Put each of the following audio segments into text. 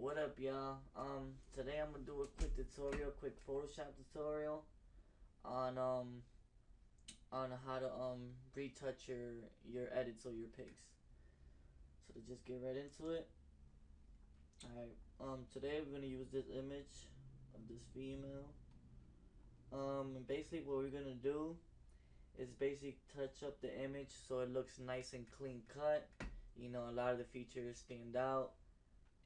What up, y'all? Today I'm gonna do a quick tutorial, quick Photoshop tutorial on how to retouch your edits or your pics. So to just get right into it. Alright, today we're gonna use this image of this female. And basically what we're gonna do is basically touch up the image so it looks nice and clean cut. You know, a lot of the features stand out.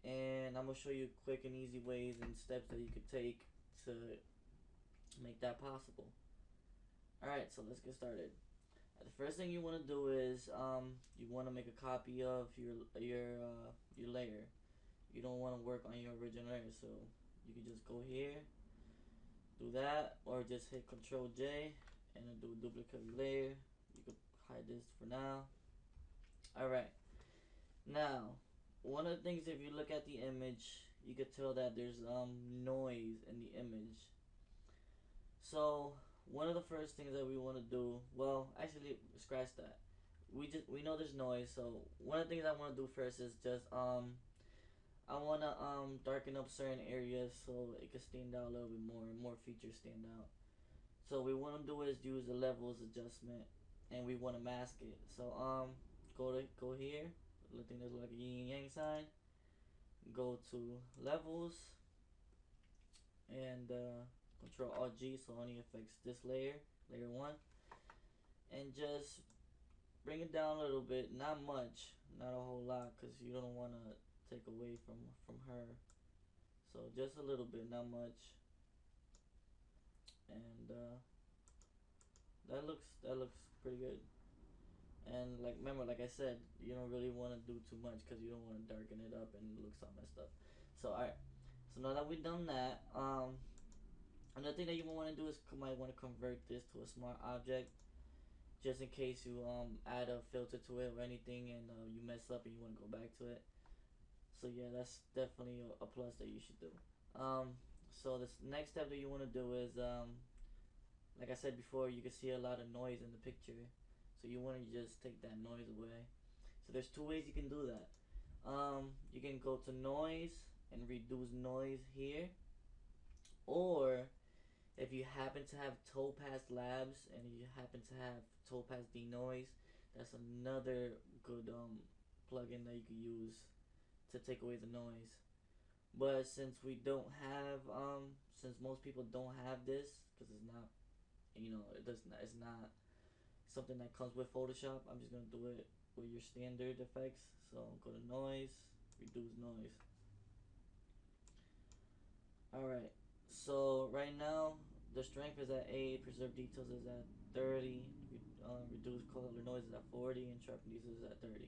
And I'm gonna show you quick and easy ways and steps that you could take to make that possible. Alright, so let's get started. The first thing you want to do is you want to make a copy of your layer. You don't want to work on your original layer, so you can just go here, do that, or just hit Control J and do a duplicate layer. You can hide this for now. Alright, now one of the things, if you look at the image, you could tell that there's noise in the image. So one of the first things that we want to do, well, actually scratch that. We know there's noise, so one of the things I want to do first is just I want to darken up certain areas so it can stand out a little bit more and more features stand out. So what we want to do is use the levels adjustment, and we want to mask it. So go here, look thing that looks like a yin and yang sign. Go to levels and Control Alt G, so only affects this layer 1, and just bring it down a little bit, not much, not a whole lot, because you don't want to take away from her. So just a little bit, not much, and that looks pretty good. And remember, like I said, you don't really want to do too much because you don't want to darken it up and it looks all messed up. So alright, so now that we've done that, another thing that you want to do is might want to convert this to a smart object, just in case you add a filter to it or anything and you mess up and you want to go back to it. So yeah, that's definitely a plus that you should do. So this next step that you want to do is like I said before, you can see a lot of noise in the picture, so you want to just take that noise away. So there's two ways you can do that. You can go to noise and reduce noise here, or if you happen to have Topaz Labs and you happen to have Topaz Denoise, that's another good plugin that you can use to take away the noise. But since we don't have since most people don't have this, because it's not, it's not something that comes with Photoshop, I'm just gonna do it with your standard effects. So go to noise, reduce noise. Alright, so right now the strength is at 8, preserve details is at 30, reduce color noise is at 40, and sharpen details is at 30.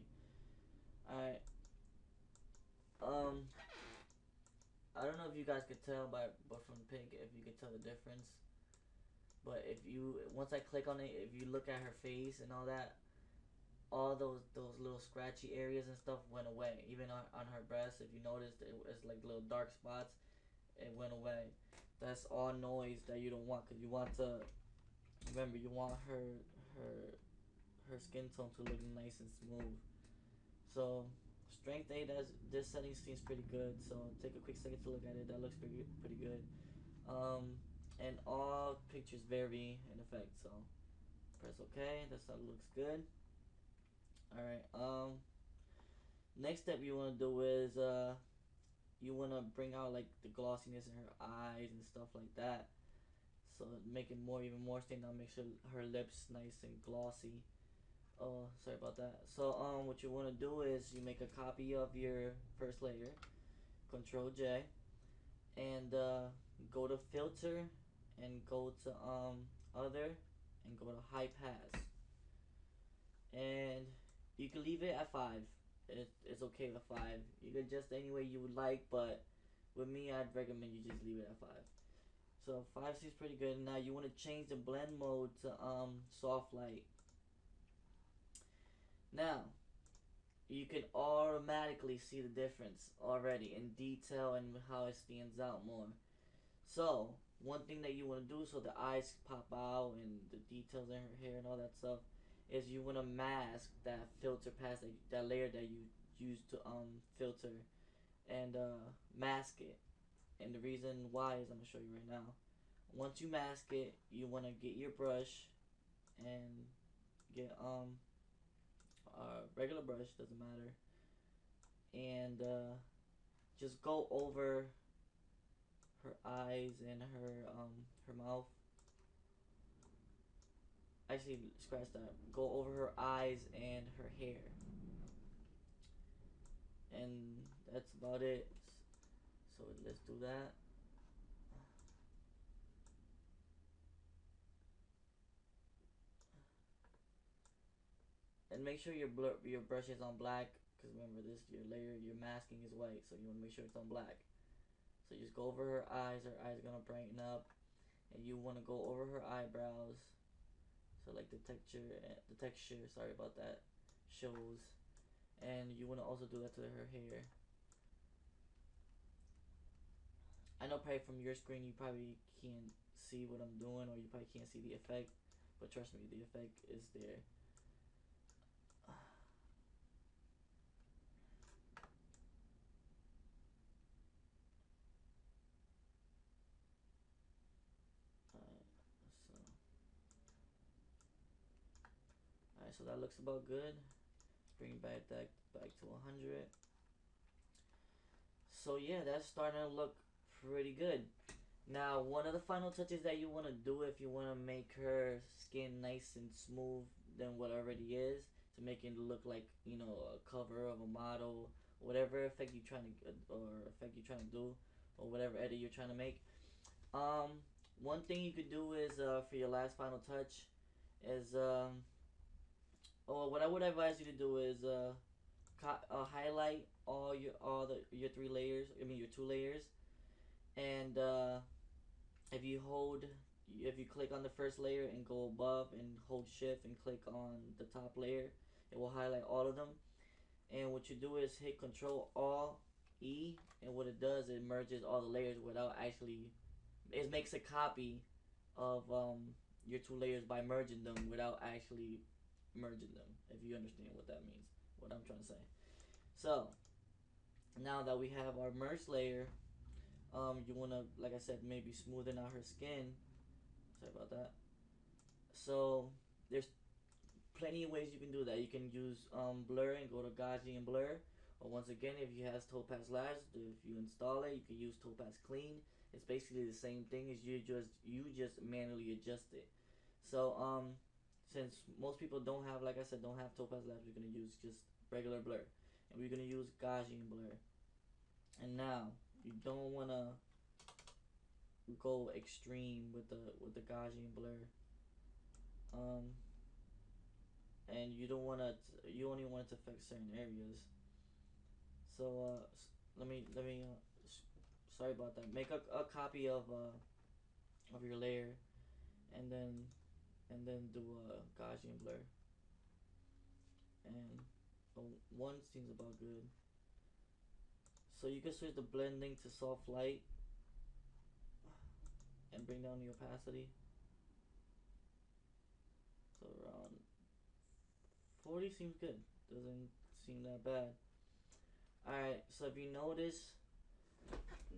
Alright, I don't know if you guys could tell but from the pic, if you could tell the difference. But if you, once I click on it, if you look at her face and all that, all those little scratchy areas and stuff went away. Even on her breast, if you noticed, it's like little dark spots, it went away. That's all noise that you don't want, because you want to, remember, you want her skin tone to look nice and smooth. So strength 8, this setting seems pretty good, so take a quick second to look at it. That looks pretty good. And all pictures vary in effect, so press OK. That's how it looks good. Alright, next step you want to do is you want to bring out like the glossiness in her eyes and stuff like that, so make it even more stand out. Make sure her lips nice and glossy. Oh, sorry about that. So what you want to do is you make a copy of your first layer, Control J, and go to filter and go to other and go to high pass, and you can leave it at 5. It's okay with 5. You can adjust any way you would like, but with me, I'd recommend you just leave it at 5. So 5 seems pretty good. Now you want to change the blend mode to soft light. Now you can automatically see the difference already in detail and how it stands out more. So one thing that you want to do, so the eyes pop out and the details in her hair and all that stuff, is you want to mask that filter past that layer that you used to filter and mask it. And the reason why is I'm gonna show you right now. Once you mask it, you wanna get your brush and get a regular brush, doesn't matter, and just go over her eyes and her mouth. Actually, scratch that. Go over her eyes and her hair, and that's about it. So let's do that. And make sure your brush is on black, because remember this, your layer, your masking is white, so you want to make sure it's on black. So just go over her eyes are gonna brighten up, and you want to go over her eyebrows, so like the texture, sorry about that, shows. And you want to also do that to her hair. I know probably from your screen you probably can't see what I'm doing, or you probably can't see the effect, but trust me, the effect is there. Alright, so that looks about good. Bring back to 100. So yeah, that's starting to look pretty good. Now, one of the final touches that you want to do if you want to make her skin nice and smooth than what already is, to make it look like, you know, a cover of a model, whatever effect you're trying to do, or whatever edit you're trying to make. One thing you could do is for your last final touch is what I would advise you to do is highlight your 3 layers. I mean your 2 layers, and if you click on the first layer and go above and hold shift and click on the top layer, it will highlight all of them. And what you do is hit Control Alt E, and what it does, it merges all the layers without actually. It makes a copy of your 2 layers by merging them without actually merging them. If you understand what that means, what I'm trying to say. So now that we have our merged layer, you wanna, like I said, maybe smoothen out her skin. Sorry about that. So there's plenty of ways you can do that. You can use blur and go to Gauzy and blur. Or once again, if you have Topaz Labs, if you install it, you can use Topaz Clean. It's basically the same thing as you just manually adjust it. So since most people don't have, like I said, don't have Topaz Labs, we're gonna use just regular blur, and we're gonna use Gauzy and blur. And now you don't wanna go extreme with the Gauzy and blur. And you don't wanna you only want it to affect certain areas. So let me sorry about that. Make a copy of your layer, and then do Gauzy and blur. And one seems about good. So you can switch the blending to soft light and bring down the opacity. So around 40 seems good. Doesn't seem that bad. Alright, so if you notice,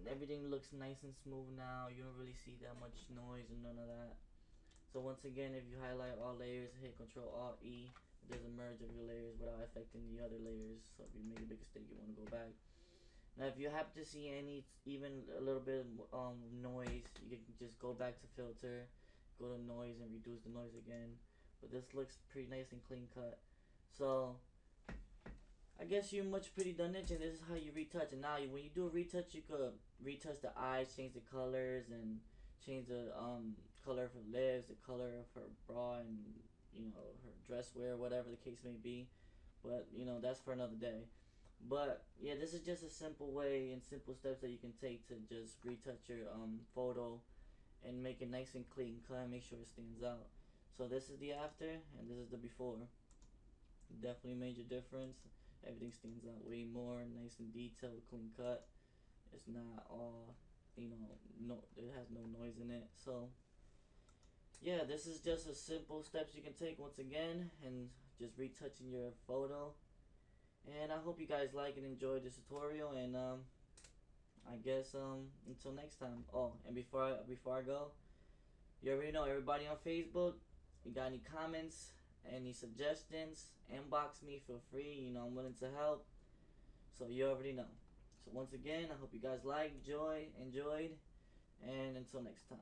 everything looks nice and smooth now. You don't really see that much noise and none of that. So once again, if you highlight all layers, hit Control Alt E, it does a merge of your layers without affecting the other layers. So if you make a big mistake, you want to go back. Now if you happen to see even a little bit of noise, you can just go back to filter, go to noise and reduce the noise again. But this looks pretty nice and clean cut. So I guess you're pretty done it, and this is how you retouch. And now when you do a retouch, you could retouch the eyes, change the colors, and change the color of her lips, the color of her bra, and her dress wear, whatever the case may be. But that's for another day. But yeah, this is just a simple way and simple steps that you can take to just retouch your photo and make it nice and clean cut, and make sure it stands out. So this is the after, and this is the before. Definitely major difference. Everything stands out way more, nice and detailed, clean cut. It's not all, no, it has no noise in it. So yeah, this is just a simple steps you can take once again, and just retouching your photo. And I hope you guys like and enjoy this tutorial, and I guess until next time. Oh, and before I go, you already know, everybody on Facebook, you got any comments, any suggestions, inbox me, feel free. You know, I'm willing to help. So you already know. So once again, I hope you guys enjoyed, and until next time.